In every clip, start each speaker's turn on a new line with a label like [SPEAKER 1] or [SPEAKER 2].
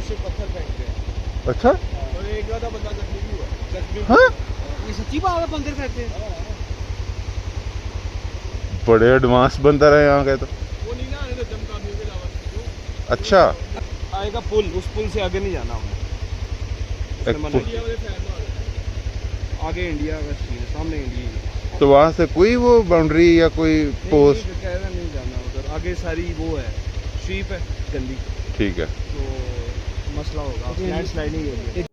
[SPEAKER 1] से पत्थर फेंकते हैं।
[SPEAKER 2] अच्छा
[SPEAKER 1] और एक आधा बंदा जख्मी भी हुआ, जख्मी।
[SPEAKER 2] हाँ
[SPEAKER 1] ये सच्ची बात है, बंदर फेंकते हैं।
[SPEAKER 2] बड़े एडवांस बंदर है यहाँ के तो।
[SPEAKER 1] वो नहीं ना आने देते हम काफियों के अलावा।
[SPEAKER 2] अच्छा
[SPEAKER 1] आएगा पुल, उस पुल से आगे नहीं जाना हमें।
[SPEAKER 2] एक
[SPEAKER 1] उसने मना
[SPEAKER 2] पुल-
[SPEAKER 1] किया मुझे फैन आगे इंडिया का सीन है, सामने इंडिया।
[SPEAKER 2] तो वहाँ से कोई वो बाउंड्री या कोई पोस्ट?
[SPEAKER 1] नहीं, कह रहा नहीं जाना उधर, आगे सारी वो है, शीप है गंदी,
[SPEAKER 2] ठीक है।
[SPEAKER 1] तो मसला होगा, लैंडस्लाइडिंग होगी।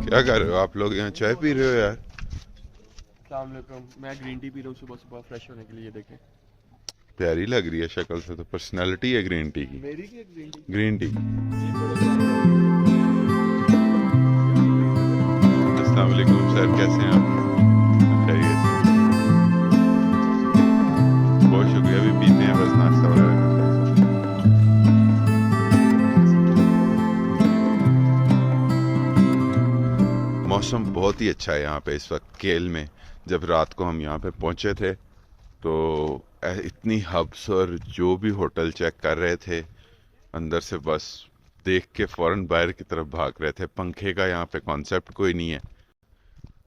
[SPEAKER 2] क्या कर रहे हो आप लोग यहाँ, चाय पी रहे हो यार?
[SPEAKER 1] अस्सलामुअलैकुम, मैं ग्रीन टी पी रहा हूँ सुबह सुबह फ्रेश होने के लिए। देखें
[SPEAKER 2] प्यारी लग रही है शक्ल से, तो पर्सनालिटी है ग्रीन टी की।
[SPEAKER 1] मेरी की ग्रीन टी।
[SPEAKER 2] Green tea. अस्सलाम वालेकुम सर, कैसे हैं आप? खैरियत से? बहुत शुक्रिया, अभी पीते हैं बस, नाश्ता वगैरह करते हैं। मौसम बहुत ही अच्छा है यहाँ पे इस वक्त केल में। जब रात को हम यहाँ पे पहुँचे थे तो इतनी हब्स और जो भी होटल चेक कर रहे थे अंदर से बस देख के फ़ौरन बाहर की तरफ भाग रहे थे। पंखे का यहाँ पे कॉन्सेप्ट कोई नहीं है।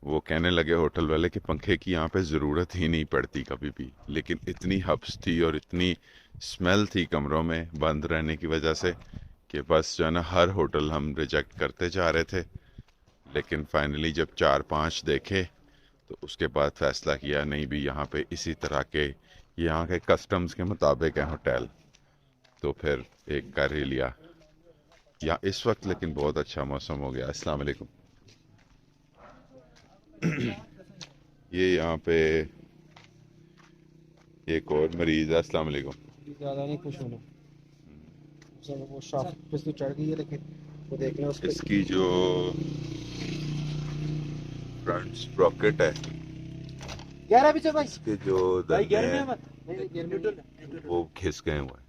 [SPEAKER 2] वो कहने लगे होटल वाले कि पंखे की यहाँ पे ज़रूरत ही नहीं पड़ती कभी भी, लेकिन इतनी हब्स थी और इतनी स्मेल थी कमरों में बंद रहने की वजह से कि बस जो है ना, हर होटल हम रिजेक्ट करते जा रहे थे। लेकिन फाइनली जब 4-5 देखे तो उसके बाद फ़ैसला किया नहीं भी यहाँ पे इसी तरह के, यहाँ के कस्टम्स के मुताबिक है होटल, तो फिर एक कर ही लिया या इस वक्त। लेकिन बहुत अच्छा मौसम हो गया। अस्सलाम वालेकुम। ये यहाँ पे एक और मरीज है। अस्सलाम वालेकुम।
[SPEAKER 1] ज़्यादा नहीं खुश होना, चलो वो शाफ पे तो चढ़ गई है, लेकिन वो देखना उसके
[SPEAKER 2] इसकी जो फ्रंट स्प्रॉकेट है,
[SPEAKER 1] 11 पीछे भाई,
[SPEAKER 2] इसके जो
[SPEAKER 1] भाई
[SPEAKER 2] दंडे
[SPEAKER 1] 11 में
[SPEAKER 2] हैं
[SPEAKER 1] मत, नहीं न्यूट्रल
[SPEAKER 2] वो घिस गए हुए हैं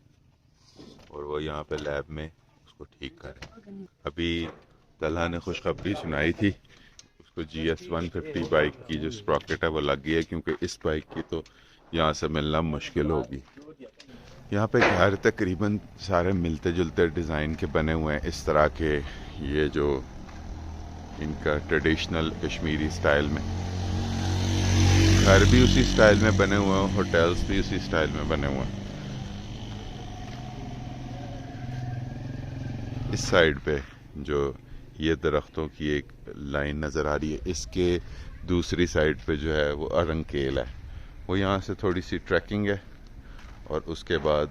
[SPEAKER 2] और वो यहाँ पे लैब में उसको ठीक कर रहे हैं। अभी तलहा ने खुशखबरी सुनाई थी, उसको GS 150 बाइक की जो स्प्रॉकेट है वो लग गई है, क्योंकि इस बाइक की तो यहाँ से मिलना मुश्किल होगी। यहाँ पे घर तकरीबन सारे मिलते जुलते डिज़ाइन के बने हुए हैं इस तरह के। ये जो इनका ट्रेडिशनल कश्मीरी स्टाइल में, घर भी उसी स्टाइल में बने हुए हैं, होटल्स भी उसी स्टाइल में बने हुए हैं। इस साइड पे जो ये दरख्तों की एक लाइन नज़र आ रही है, इसके दूसरी साइड पे जो है वो अरंकेल है। वो यहाँ से थोड़ी सी ट्रैकिंग है और उसके बाद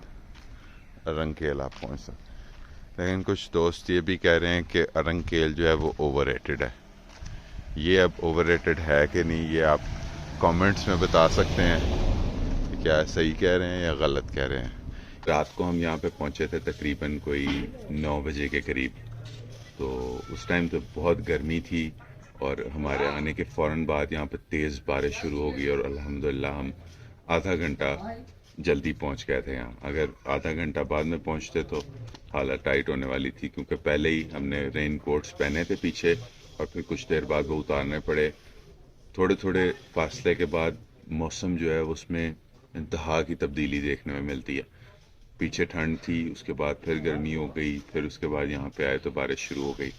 [SPEAKER 2] अरंकेल आप पहुँच सकते हैं। लेकिन कुछ दोस्त ये भी कह रहे हैं कि अरंकेल जो है वो ओवररेटेड है। ये अब ओवररेटेड है कि नहीं, ये आप कमेंट्स में बता सकते हैं कि क्या सही कह रहे हैं या गलत कह रहे हैं। रात को हम यहाँ पे पहुँचे थे तकरीबन कोई 9 बजे के करीब, तो उस टाइम तो बहुत गर्मी थी और हमारे आने के फ़ौरन बाद यहाँ पे तेज़ बारिश शुरू हो गई और अल्हम्दुलिल्लाह हम आधा घंटा जल्दी पहुँच गए थे यहाँ। अगर आधा घंटा बाद में पहुँचते तो हालत टाइट होने वाली थी, क्योंकि पहले ही हमने रेन कोट्स पहने थे पीछे और फिर कुछ देर बाद वो उतारने पड़े। थोड़े थोड़े फासले के बाद मौसम जो है उसमें इंतहा की तब्दीली देखने में मिलती है। पीछे ठंड थी, उसके बाद फिर गर्मी हो गई, फिर उसके बाद यहाँ पे आए तो बारिश शुरू हो गई।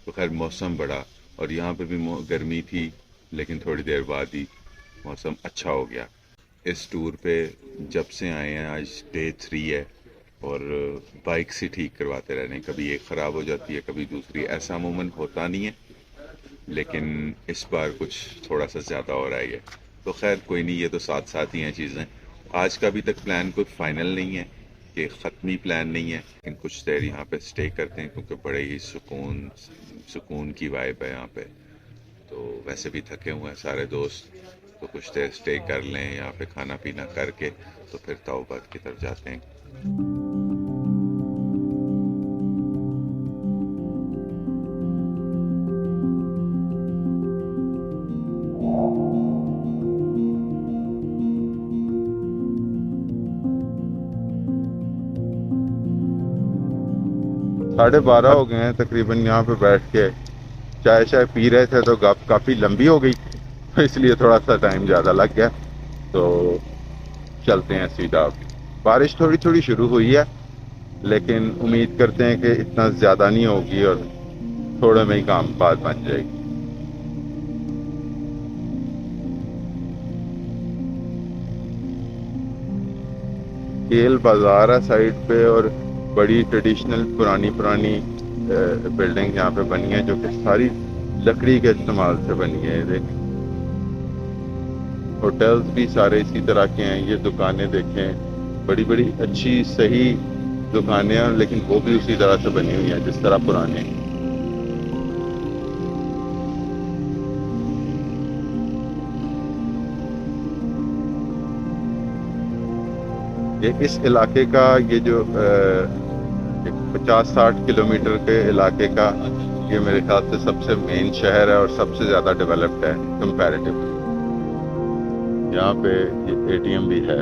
[SPEAKER 2] तो खैर मौसम बड़ा, और यहाँ पे भी गर्मी थी, लेकिन थोड़ी देर बाद ही मौसम अच्छा हो गया। इस टूर पे जब से आए हैं, आज डे 3 है और बाइक से ठीक करवाते रह रहे हैं। कभी एक ख़राब हो जाती है, कभी दूसरी। ऐसा अमूमन होता नहीं है, लेकिन इस बार कुछ थोड़ा सा ज़्यादा हो रहा है। तो खैर कोई नहीं, ये तो साथ साथ ही हैं चीज़ें। आज का अभी तक प्लान कोई फाइनल नहीं है, ये ख़त्मी प्लान नहीं है, लेकिन कुछ देर यहाँ पे स्टे करते हैं क्योंकि बड़े ही सुकून की वाइब है यहाँ पे। तो वैसे भी थके हुए हैं सारे दोस्त, तो कुछ देर स्टे कर लें यहाँ पे, खाना पीना करके तो फिर तौबत की तरफ जाते हैं। साढ़े 12 हो गए हैं तकरीबन, यहाँ पे बैठ के चाय पी रहे थे तो गप काफ़ी लंबी हो गई, तो इसलिए थोड़ा सा टाइम ज़्यादा लग गया। तो चलते हैं सीधा। बारिश थोड़ी थोड़ी शुरू हुई है, लेकिन उम्मीद करते हैं कि इतना ज़्यादा नहीं होगी और थोड़े में ही काम बात बन जाएगी। केल बाजार है साइड पे, और बड़ी ट्रेडिशनल पुरानी बिल्डिंग यहाँ पे बनी है, जो कि सारी लकड़ी के इस्तेमाल से बनी है। देख, होटल्स भी सारे इसी तरह के हैं। ये दुकानें देखें, बड़ी बड़ी अच्छी सही दुकानें हैं, लेकिन वो भी उसी तरह से बनी हुई हैं जिस तरह पुराने। ये इस इलाके का, ये जो 50-60 किलोमीटर के इलाके का, ये मेरे ख्याल से सबसे मेन शहर है और सबसे ज़्यादा डेवलप्ड है कंपैरेटिवली। यहाँ पे ये ATM भी है।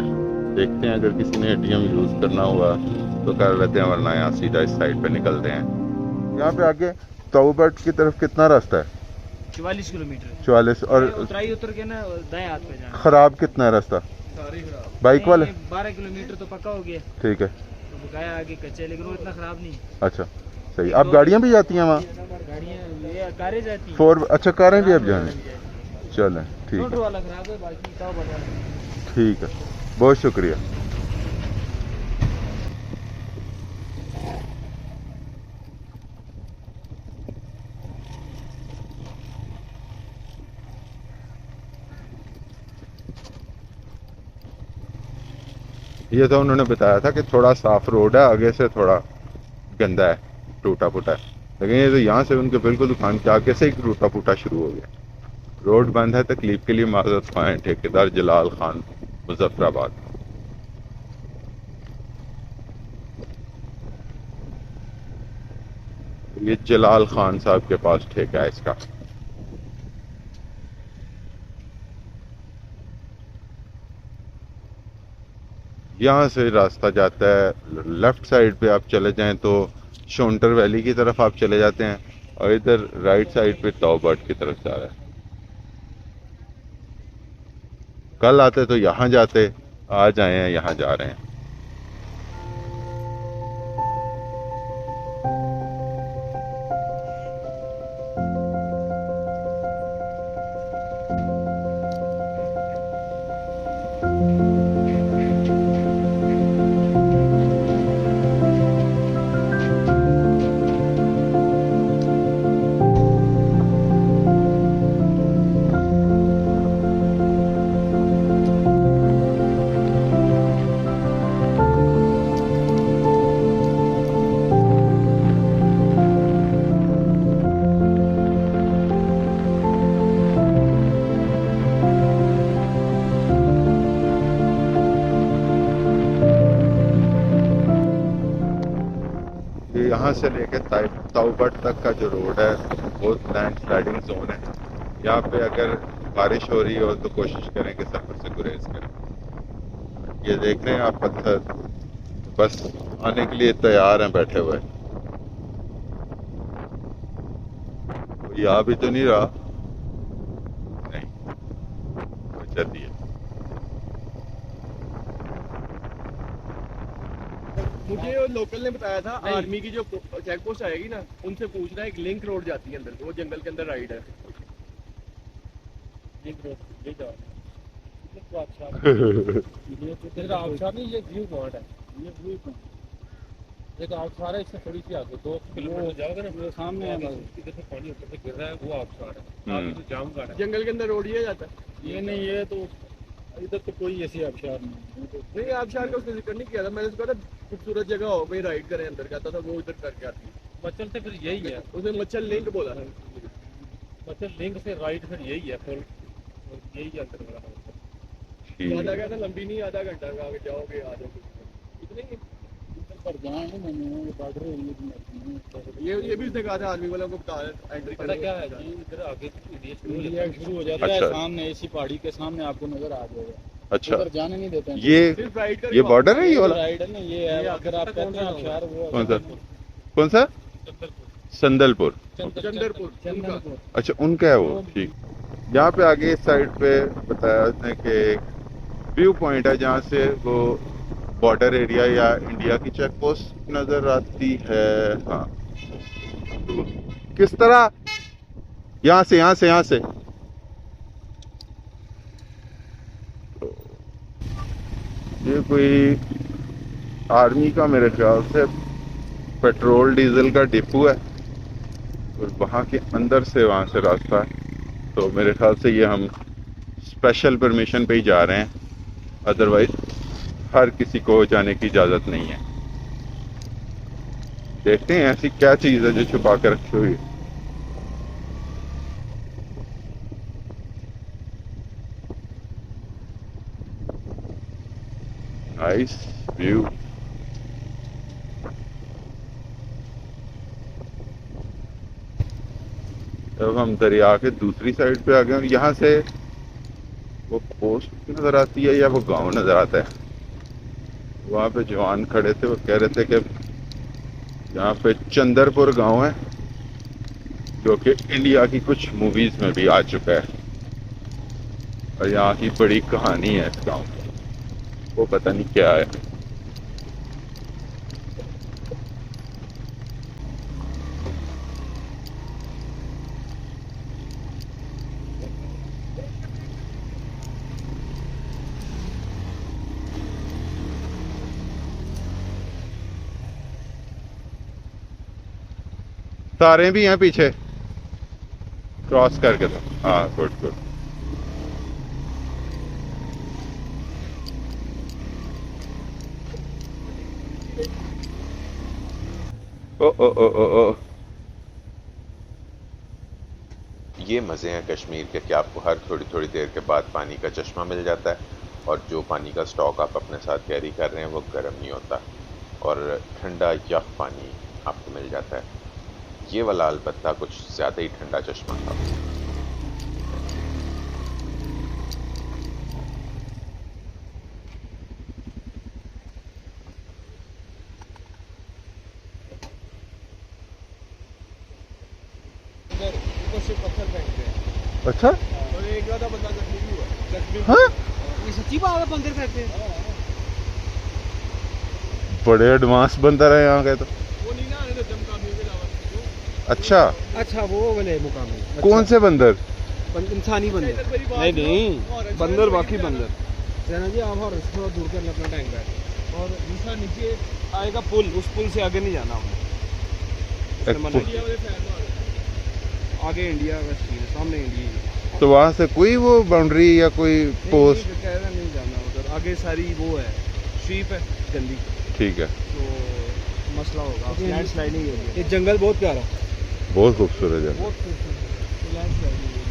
[SPEAKER 2] देखते हैं, अगर किसी ने ATM यूज़ करना हुआ तो कर लेते हैं, वरना यहाँ सीधा इस साइड पे निकलते हैं। यहाँ पे आगे तौबट की तरफ कितना रास्ता है?
[SPEAKER 3] 44 किलोमीटर।
[SPEAKER 2] 44। और
[SPEAKER 3] उतर के ना दाएं हाथ पे जाना।
[SPEAKER 2] ख़राब कितना है रास्ता? बाइक वाले
[SPEAKER 3] 12 किलोमीटर तो पक्का हो गया।
[SPEAKER 2] ठीक है,
[SPEAKER 3] तो बकाया आगे कच्चे, लेकिन वो इतना खराब नहीं।
[SPEAKER 2] अच्छा सही। अब गाड़ियाँ भी जाती हैं वहाँ?
[SPEAKER 3] गाड़ियाँ कारें जाती हैं।
[SPEAKER 2] 4, अच्छा कारें भी अब जाएँ। चलें ठीक है,
[SPEAKER 3] वाला खराब है, बाकी
[SPEAKER 2] ठीक है, बहुत शुक्रिया। ये तो उन्होंने बताया था कि थोड़ा साफ रोड है, आगे से थोड़ा गंदा है, टूटा फूटा है, लेकिन ये तो यहाँ से उनके बिल्कुल दुकान के आगे से ही टूटा फूटा शुरू हो गया। रोड बंद है, तकलीफ के लिए माजरत ख्वाह ठेकेदार जलाल खान, मुजफ्फराबाद। ये जलाल खान साहब के पास ठेका है इसका। यहाँ से रास्ता जाता है, लेफ्ट साइड पे आप चले जाएं तो शोंटर वैली की तरफ आप चले जाते हैं, और इधर राइट साइड पे तौबट की तरफ जा रहा है। कल आते तो यहाँ जाते, आज आए हैं यहाँ जा रहे हैं। यहाँ से लेके तौबट तक का जो रोड है वो लैंड स्लाइडिंग जोन है। यहाँ पे अगर बारिश हो रही हो तो कोशिश करें कि सफर से गुरेज करें। ये देख रहे हैं आप, पत्थर बस आने के लिए तैयार हैं बैठे हुए। ये आ भी तो नहीं रहा, नहीं जल्दी है।
[SPEAKER 4] मुझे लोकल ने बताया था आर्मी की जो चेक पोस्ट आएगी ना, उनसे पूछना है, एक लिंक रोड जाती है अंदर, वो जंगल के अंदर राइड है। लिंक रोड ये आबशार नहीं, ये व्यू पॉइंट है। ये व्यू पॉइंट एक आबशार है, इससे थोड़ी सी आगे 2 किलोमीटर जाओगे ना, वो सामने है, इधर से पानी ऊपर से गिर रहा है, वो आबशार है। आगे तो जाम का है। जंगल के अंदर रोड ये जाता है। ये नहीं, ये तो इधर तो कोई ऐसी आबशार नहीं। आबशार का उसने जिक्र नहीं किया था। मैंने उसको कहा
[SPEAKER 5] खूबसूरत जगह हो भाई राइड करें अंदर कहता था वो इधर करके आती
[SPEAKER 4] मचल से फिर यही है,
[SPEAKER 5] उसने मच्छर लिंक बोला था
[SPEAKER 4] मचल लिंक से राइट फिर यही है फुल, यही है अंदर वाला।
[SPEAKER 5] ज्यादा कहता लंबी नहीं, आधा घंटा का आगे जाओगे आ जाओगे इतने ही।
[SPEAKER 1] पर जाए ना मैंने बॉर्डर एरिया
[SPEAKER 5] ये भी उसने कहा था आर्मी वालों को बता एंट्री
[SPEAKER 4] पता क्या है जी, इधर आगे
[SPEAKER 1] इंडिया शुरू हो जाता है,
[SPEAKER 2] अच्छा।
[SPEAKER 1] सामने ऐसी पहाड़ी के सामने आपको नजर आ जाएगा।
[SPEAKER 2] अच्छा,
[SPEAKER 1] उधर जाने नहीं देते हैं।
[SPEAKER 5] सिर्फ राइड कर
[SPEAKER 2] ये बॉर्डर है ये वाला?
[SPEAKER 1] राइड है ना, ये है। अगर आप कहते हैं होशियार वो
[SPEAKER 2] कौन सा कौन सा? संदलपुर।
[SPEAKER 5] चंदरपुर उनका।
[SPEAKER 2] अच्छा, उनका है वो, ठीक। यहाँ पे आगे इस साइड पे बताया उसने कि व्यू पॉइंट है जहाँ से वो बॉर्डर एरिया या इंडिया की चेक पोस्ट नजर आती है। हाँ, तो किस तरह? यहाँ से तो ये कोई आर्मी का मेरे ख्याल से पेट्रोल डीजल का डिपो है और वहाँ के अंदर से वहाँ से रास्ता है। तो मेरे ख्याल से ये हम स्पेशल परमिशन पे ही जा रहे हैं, अदरवाइज हर किसी को जाने की इजाज़त नहीं है। देखते हैं ऐसी क्या चीज़ है जो छुपा कर रखी हुई है। Nice view. अब हम दरिया के दूसरी साइड पे आ गए हैं। यहाँ से वो पोस्ट नजर आती है या वो गांव नजर आता है? वहाँ पे जवान खड़े थे, वो कह रहे थे कि यहाँ पे चंदरपुर गांव है जो कि इंडिया की कुछ मूवीज में भी आ चुका है और यहाँ की बड़ी कहानी है इस गांव की, वो पता नहीं क्या है। सारे भी हैं पीछे क्रॉस करके, तो हाँ, गुड गुड। ओ ओ ओ ओ ओ ये मज़े हैं कश्मीर के कि आपको हर थोड़ी थोड़ी देर के बाद पानी का चश्मा मिल जाता है और जो पानी का स्टॉक आप अपने साथ कैरी कर रहे हैं वो गर्म नहीं होता और ठंडा यख पानी आपको मिल जाता है। ये वाला अलबत्ता कुछ ज़्यादा ही ठंडा चश्मा था।
[SPEAKER 5] ऊपर से पत्थर फेंकते हैं
[SPEAKER 2] अच्छा,
[SPEAKER 5] और एक ज्यादा बंदा जख्मी भी हुआ जख्मी।
[SPEAKER 2] हाँ,
[SPEAKER 3] ये सच्ची बात है, बंदर फेंकते हैं।
[SPEAKER 2] बड़े एडवांस बंदर है यहाँ के तो।
[SPEAKER 5] वो नहीं ना आने देते मुकामी के अलावा।
[SPEAKER 2] अच्छा,
[SPEAKER 3] अच्छा, वो वाले मुकामी। अच्छा।
[SPEAKER 2] कौन से बंदर?
[SPEAKER 3] इंसानी बंदर?
[SPEAKER 5] इधर मेरी बात
[SPEAKER 3] नहीं,
[SPEAKER 5] सुनो।
[SPEAKER 3] बंदर, बाकी बंदर। सेना जी, आप और थोड़ा दूर कर अपना टैंक बैठ और दूसरा नीचे आएगा पुल, उस पुल से आगे नहीं जाना हमने।
[SPEAKER 2] एक
[SPEAKER 3] मना
[SPEAKER 2] पुल।
[SPEAKER 3] किया। आगे इंडिया, वेस्ट चीन, सामने इंडिया।
[SPEAKER 2] तो वहाँ से कोई वो बाउंड्री या कोई पोस्ट?
[SPEAKER 3] नहीं, कहना नहीं जाना उधर। आगे सारी वो है, शीप है गंदी,
[SPEAKER 2] ठीक है,
[SPEAKER 3] तो मसला होगा, लैंड स्लाइडिंग होगी। ये जंगल बहुत प्यारा,
[SPEAKER 2] बहुत खूबसूरत है।
[SPEAKER 3] बहुत खूबसूरत, लैंड स्लाइडिंग होगी।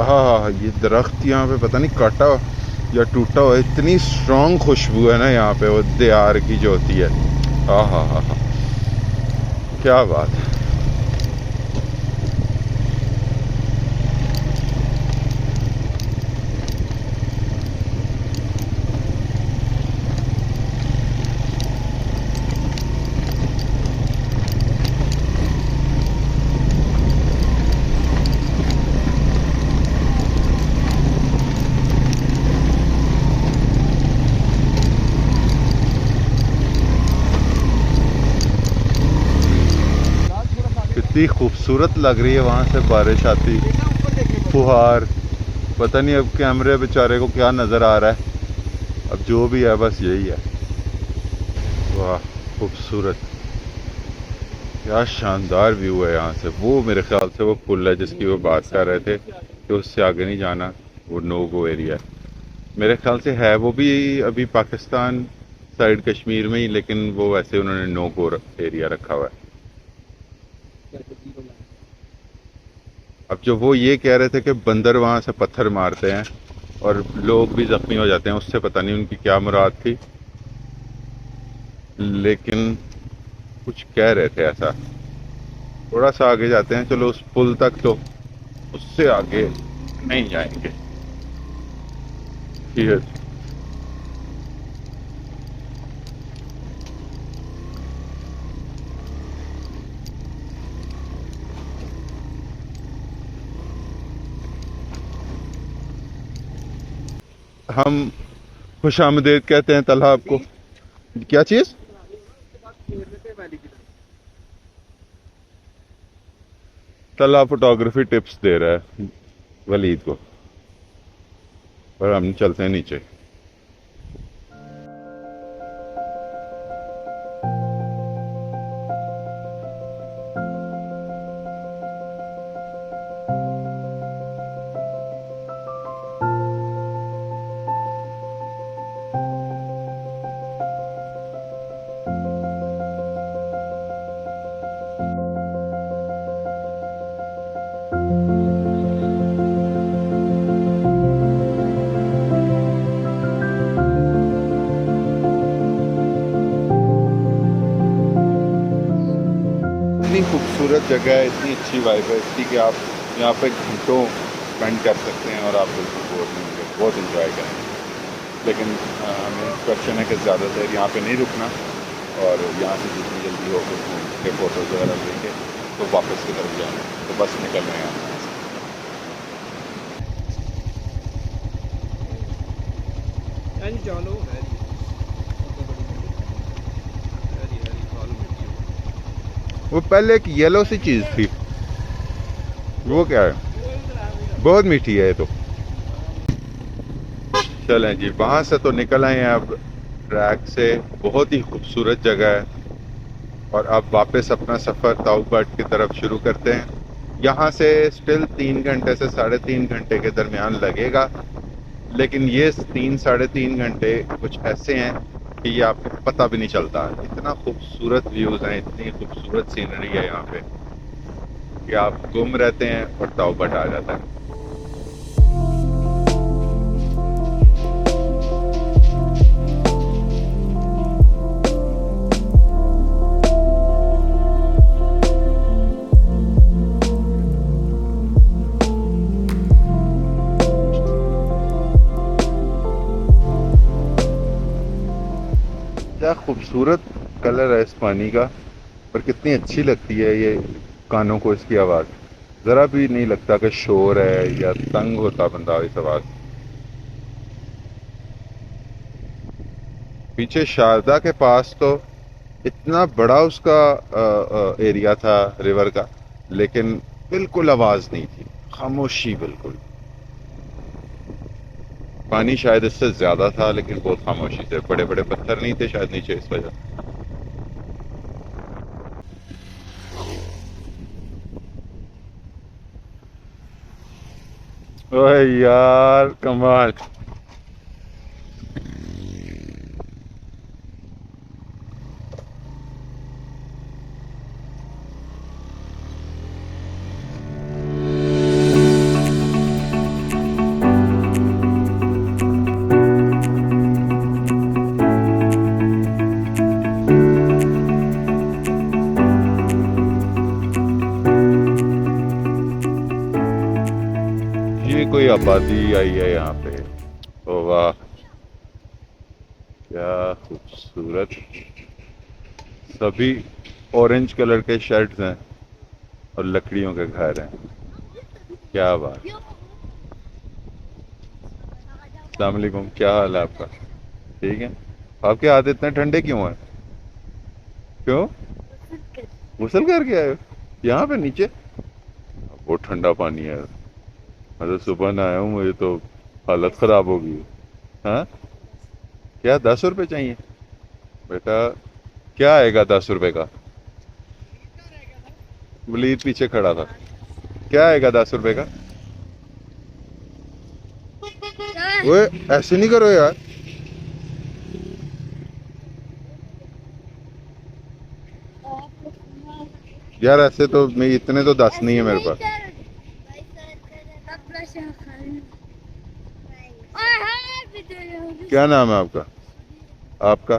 [SPEAKER 2] हाँ, ये दरख्त यहाँ पे पता नहीं काटा या टूटा हुआ, इतनी स्ट्रॉन्ग खुशबू है ना यहाँ पे वो देहार की जो होती है। हाँ, क्या बात है। कितनी खूबसूरत लग रही है वहाँ से बारिश आती, फुहार। पता नहीं अब कैमरे बेचारे को क्या नज़र आ रहा है, अब जो भी है बस यही है। वाह, खूबसूरत, क्या शानदार व्यू है यहाँ से। वो मेरे ख्याल से वो पुल है जिसकी वो बात कर रहे थे कि उससे आगे नहीं जाना, वो नो गो एरिया है। मेरे ख्याल से है वो भी अभी पाकिस्तान साइड कश्मीर में ही, लेकिन वो वैसे उन्होंने नो गो एरिया रखा हुआ है। अब जो वो ये कह रहे थे कि बंदर वहाँ से पत्थर मारते हैं और लोग भी जख्मी हो जाते हैं, उससे पता नहीं उनकी क्या मुराद थी, लेकिन कुछ कह रहे थे ऐसा। थोड़ा सा आगे जाते हैं, चलो उस पुल तक, तो उससे आगे नहीं जाएंगे। ठीक है। हम खुशामदीद कहते हैं तलहा आपको। क्या चीज? तलहा फोटोग्राफी टिप्स दे रहा है वलीद को, और हम चलते हैं नीचे। इतनी खूबसूरत जगह है, इतनी अच्छी वाइब है इसकी कि आप यहाँ पे घंटों स्पेंड कर सकते हैं और आप बिल्कुल बोर नहीं होंगे, बहुत इंजॉय करेंगे। लेकिन हमें इंस्ट्रक्शन है कि ज़्यादा देर यहाँ पे नहीं रुकना, और यहाँ से जितनी जल्दी हो के फ़ोटोज़ वगैरह लेके तो वापस की तरफ जाना। तो बस निकल रहे हैं यहाँ से।
[SPEAKER 3] चलो है
[SPEAKER 2] वो पहले एक येलो सी चीज़ थी, वो क्या है? बहुत मीठी है ये तो। चलें जी, वहाँ से तो निकल आए हैं अब ट्रैक से। बहुत ही खूबसूरत जगह है, और अब वापस अपना सफ़र ताऊबट की तरफ शुरू करते हैं। यहाँ से स्टिल 3 घंटे से 3.5 घंटे के दरमियान लगेगा, लेकिन ये 3-3.5 घंटे कुछ ऐसे हैं कि ये आपको पता भी नहीं चलता। इतना खूबसूरत व्यूज़ हैं, इतनी खूबसूरत सीनरी है यहाँ पे कि आप गुम रहते हैं और ताऊबट आ जाता है। क्या खूबसूरत कलर है इस पानी का, और कितनी अच्छी लगती है ये कानों को इसकी आवाज़। ज़रा भी नहीं लगता कि शोर है या तंग होता बंदा इस आवाज़। पीछे शारदा के पास तो इतना बड़ा उसका एरिया था रिवर का, लेकिन बिल्कुल आवाज़ नहीं थी, खामोशी बिल्कुल। पानी शायद इससे ज्यादा था, लेकिन बहुत खामोशी थे। बड़े बड़े पत्थर नहीं थे शायद नीचे, इस वजह। ओए यार कमाल। ये कोई आबादी आई है यहाँ पे। ओ वाह, क्या खूबसूरत। सभी ऑरेंज कलर के शर्ट्स हैं और लकड़ियों के घर हैं। क्या बात। अस्सलाम वालेकुम, क्या हाल है आपका? ठीक है। आपके हाथ इतने ठंडे क्यों हैं? क्यों गुसल करके आए हो यहाँ पे नीचे? बहुत ठंडा पानी है। मैं तो सुबह ना आया हूँ, मुझे तो हालत ख़राब हो गई। हाँ, क्या 10 रुपये चाहिए बेटा? क्या आएगा 10 रुपये का? वलीद पीछे खड़ा था। क्या आएगा 10 रुपये का? ओए ऐसे नहीं करो यार। यार ऐसे तो मैं इतने तो 10 नहीं है मेरे पास। क्या नाम है आपका? आपका?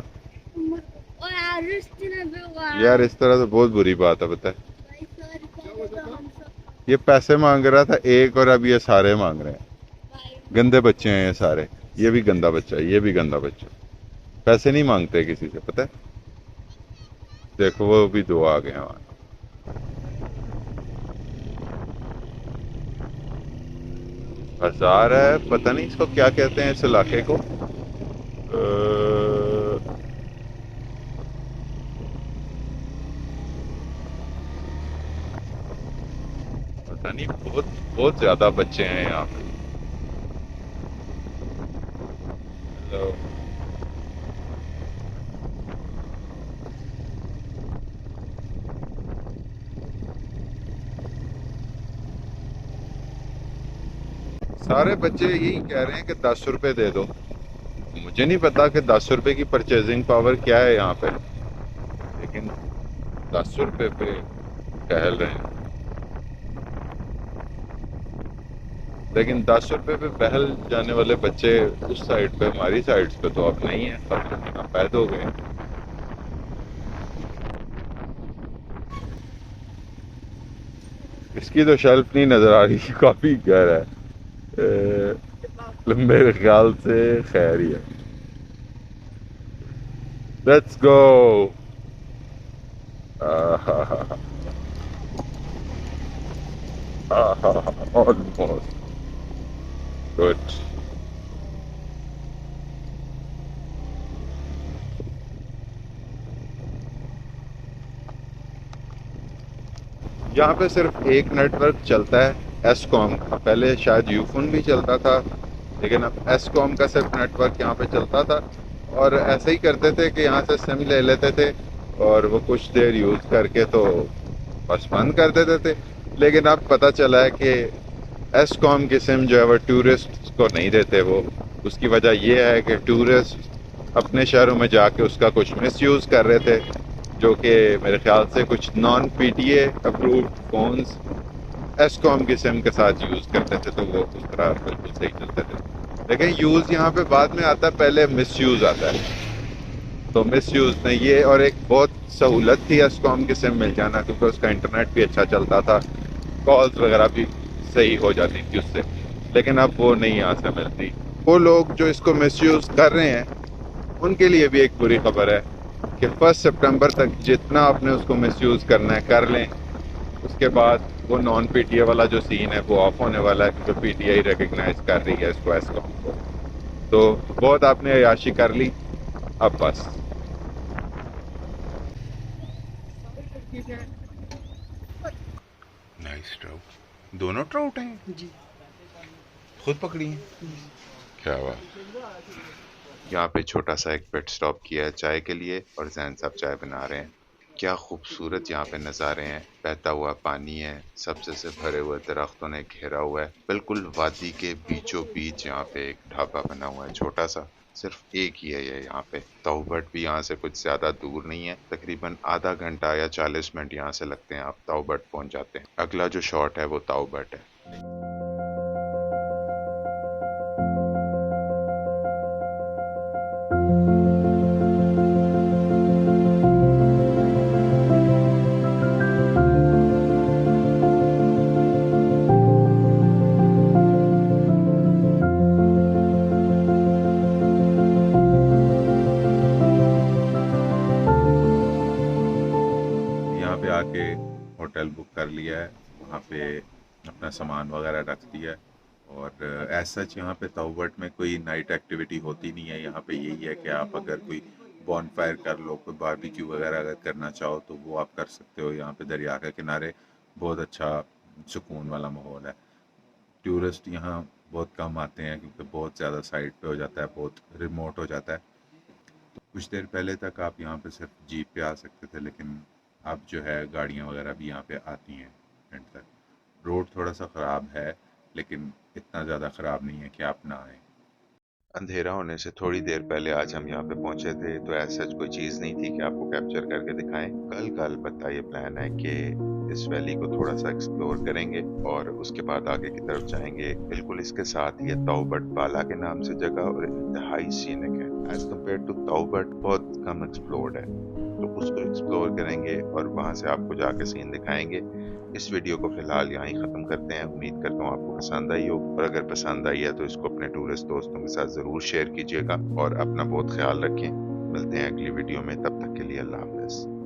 [SPEAKER 2] यार इस तरह तो बहुत बुरी बात है, पता है। ये पैसे मांग रहा था एक, और अब ये सारे मांग रहे हैं। गंदे बच्चे हैं ये सारे। ये भी गंदा बच्चा है, ये भी गंदा बच्चा। पैसे नहीं मांगते किसी से, पता है। देखो वो भी दो आ गए हैं वहां। बाजार है, पता नहीं इसको क्या कहते हैं इस इलाके को। पता नहीं, बहुत बहुत ज्यादा बच्चे हैं यहाँ पे। हेलो। सारे बच्चे यही कह रहे हैं कि 10 रुपए दे दो। मुझे नहीं पता कि 10 रुपए की परचेजिंग पावर क्या है यहाँ पे, लेकिन 10 रुपए पे टहल रहे हैं। लेकिन 10 रुपए पे बहल जाने वाले बच्चे उस साइड पे, हमारी साइड पे तो अब नहीं है, सब पैद हो गए। इसकी तो शेल्फ नहीं नजर आ रही, काफी गहरा है। मेरे ख्याल से खैर ही है। Let's go. Almost good. यहाँ पे सिर्फ एक नेटवर्क चलता है, एसकॉम का। पहले शायद यूफोन भी चलता था, लेकिन अब एसकॉम का सिर्फ नेटवर्क यहाँ पे चलता था। और ऐसे ही करते थे कि यहाँ से सिम ले लेते थे और वो कुछ देर यूज़ करके तो बस बंद कर देते थे। लेकिन अब पता चला है कि एसकॉम की सिम जो है वो टूरिस्ट को नहीं देते। वो उसकी वजह ये है कि टूरिस्ट अपने शहरों में जाके उसका कुछ मिसयूज़ कर रहे थे, जो कि मेरे ख्याल से कुछ नॉन पीटीए अप्रूव्ड फोन्स एसकॉम की सिम के साथ यूज़ करते थे, तो वो उस तरह बिल्कुल सही चलते थे। लेकिन यूज़ यहाँ पे बाद में आता है, पहले मिसयूज़ आता है। तो मिसयूज़ ने ये, और एक बहुत सहूलत थी एसकॉम की सिम मिल जाना, क्योंकि उसका इंटरनेट भी अच्छा चलता था, कॉल्स वगैरह भी सही हो जाती थी उससे। लेकिन अब वो नहीं यहाँ से मिलती। वो लोग जो इसको मिसयूज़ कर रहे हैं उनके लिए भी एक बुरी खबर है कि 1 सितंबर तक जितना आपने उसको मिसयूज़ करना है कर लें। उसके बाद वो नॉन पीटीए वाला जो सीन है वो ऑफ होने वाला है, क्योंकि पीटीआई रिकग्नाइज कर रही है इसको एसकॉम को। तो बहुत आपने अयाशी कर ली, अब बस। Nice trout. दोनों ट्राउट हैं जी, खुद पकड़ी हैं। क्या बात। यहाँ पे छोटा सा एक पिट स्टॉप किया है चाय के लिए, और जैन साहब चाय बना रहे हैं। क्या खूबसूरत यहाँ पे नज़ारे हैं। बहता हुआ पानी है, सब्ज़े से भरे हुए दरख्तों ने घेरा हुआ है। बिल्कुल वादी के बीचों बीच यहाँ पे एक ढाबा बना हुआ है, छोटा सा, सिर्फ एक ही है ये यहाँ पे। ताऊबट भी यहाँ से कुछ ज़्यादा दूर नहीं है, तकरीबन आधा घंटा या 40 मिनट यहाँ से लगते हैं, आप ताऊबट पहुँच जाते हैं। अगला जो शॉट है वो ताऊबट है। आके होटल बुक कर लिया है, वहाँ पे अपना सामान वगैरह रख दिया है। और ऐसा यहाँ पे ताऊबट में कोई नाइट एक्टिविटी होती नहीं है। यहाँ पे यही है कि आप अगर कोई बॉनफायर कर लो, कोई बारबेक्यू वगैरह अगर करना चाहो तो वो आप कर सकते हो। यहाँ पे दरिया के किनारे बहुत अच्छा सुकून वाला माहौल है। टूरिस्ट यहाँ बहुत कम आते हैं क्योंकि बहुत ज़्यादा साइड पे हो जाता है, बहुत रिमोट हो जाता है। तो कुछ देर पहले तक आप यहाँ पे सिर्फ जीप पे आ सकते थे, लेकिन अब जो है गाड़ियाँ वगैरह भी यहाँ पे आती हैं एंड तक। रोड थोड़ा सा ख़राब है, लेकिन इतना ज़्यादा ख़राब नहीं है कि आप ना आएँ। अंधेरा होने से थोड़ी देर पहले आज हम यहाँ पे पहुंचे थे, तो ऐसा कोई चीज़ नहीं थी कि आपको कैप्चर करके दिखाएं। कल का अलबत्ता ये प्लान है कि इस वैली को थोड़ा सा एक्सप्लोर करेंगे और उसके बाद आगे की तरफ जाएंगे। बिल्कुल इसके साथ ये तौबट बाला के नाम से जगह और इंतहाई सीनिक है। एज कम्पेयर टू तौबट बहुत कम एक्सप्लोर्ड है, तो उसको एक्सप्लोर करेंगे और वहाँ से आपको जाके सीन दिखाएंगे। इस वीडियो को फिलहाल यहाँ ही ख़त्म करते हैं। उम्मीद करता हूँ आपको पसंद आई हो, और अगर पसंद आई है तो इसको अपने टूरिस्ट दोस्तों के साथ ज़रूर शेयर कीजिएगा और अपना बहुत ख्याल रखें। मिलते हैं अगली वीडियो में, तब तक के लिए अल्लाह हाफ़िज़।